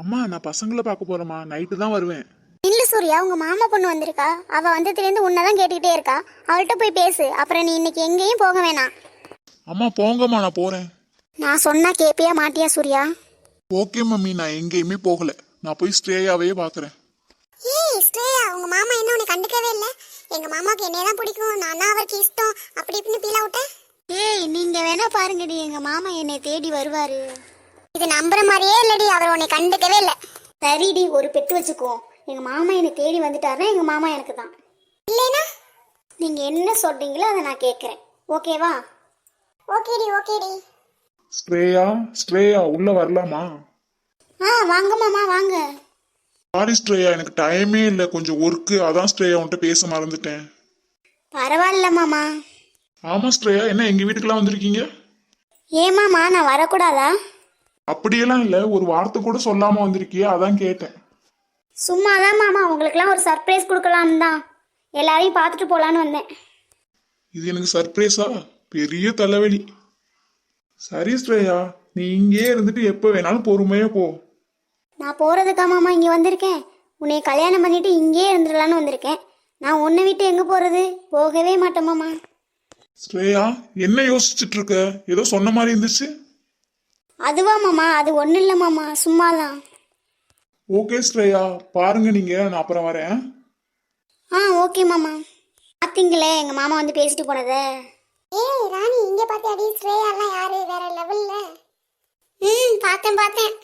அம்மா நான் பசங்களை பார்க்க போறேம்மா, நைட்டு தான் வருவேன். இல்ல சூர்யா, உங்க மாமா பொண்ணு வந்திருக்கா. அவ வந்ததுலேருந்து உன்னதான் கேட்டுக்கிட்டே இருக்கா. அவள்கிட்ட போய் பேசு. அப்புறம் நீ இன்னைக்கு எங்கேயும் போக வேணாம். அம்மா போங்கம்மா, நான் போறேன். நான் சொன்னா கேப்பியா மாட்டியா சூர்யா? ஓகே மம்மி, நான் எங்கேயுமே போகல. நான் போய் ஸ்ட்ரேயாவே பாக்குறேன். ஏய் ஸ்ரேயா, உங்க மாமா என்ன உன்னை கண்டுக்கவே இல்ல. எங்க மாமாக்கு என்னைய தான் பிடிக்கும், நான் தான் அவருக்கு இஷ்டம், அப்படி இப்படின்னு பீலா விட்ட. ஏய் நீங்க வேணா பாருங்கடி, எங்க மாமா என்னை தேடி வருவாரு. இது நம்புற மாதிரியே இல்லடி, அவர் உன்னை கண்டுக்கவே இல்ல. சரிடி, ஒரு பெட்டு வச்சுக்கோ. எங்க மாமா என்னை தேடி வந்துட்டாருன்னா எங்க மாமா எனக்கு தான். இல்லைனா நீங்க என்ன சொல்றீங்களோ அதை நான் கேட்கறேன். ஓகேவா? ஓகேடி ஓகேடி. ஸ்ட்ரேயா உள்ள வரலாமா? வாங்க மாமா வாங்க. சாரி ஸ்ட்ரேயா, எனக்கு டைமே இல்லை, கொஞ்சம் ஒர்க்கு, அதான் ஸ்ட்ரேயா உன்கிட்ட பேச மறந்துட்டேன். பரவாயில்ல மாமா. ஆமா ஸ்ட்ரேயா, என்ன எங்க வீட்டுக்கெல்லாம் வந்திருக்கீங்க? ஏன் மாமா, நான் வரக்கூடாதா? அப்படியெல்லாம் இல்லை, ஒரு வார்த்தை கூட சொல்லாம வந்திருக்கியே, அதான் கேட்டேன். சும்மாதான் மாமா, உங்களுக்குலாம் ஒரு சர்ப்ரைஸ் கொடுக்கலாம் தான் எல்லாரையும் பார்த்துட்டு போலான்னு வந்தேன். இது எனக்கு சர்ப்ரைஸா? பெரிய தலைவலி. சரி ஸ்ட்ரேயா, நீ இங்கேயே இருந்துட்டு எப்போ வேணாலும் பொறுமையா போ. நான் போறதுக்கா மாமா இங்கே வந்திருக்கேன்? உன்னை கல்யாணம் பண்ணிட்டு இங்கேயே இருந்துடலான்னு வந்திருக்கேன். நான் உன்னை விட்டு எங்கே போறது? போகவே மாட்டேன் மாமா. ஸ்ட்ரேயா, என்ன யோசிச்சுட்டு இருக்க? ஏதோ சொன்ன மாதிரி இருந்துச்சு. அதுவா மாமா, அது ஒன்றும் இல்லை மாமா, சும்மாதான். ஓகே ஸ்ட்ரேயா, பாருங்க நீங்க, நான் அப்புறம் வரேன். ஓகே மாமா. பார்த்தீங்களே எங்கள் மாமா வந்து பேசிட்டு போனதை. ஏய் ராணி, இங்கே பார்த்தியாடி? ஸ்ரேயாலாம் யாரு? வேற லெவல்ல. பார்த்தேன்.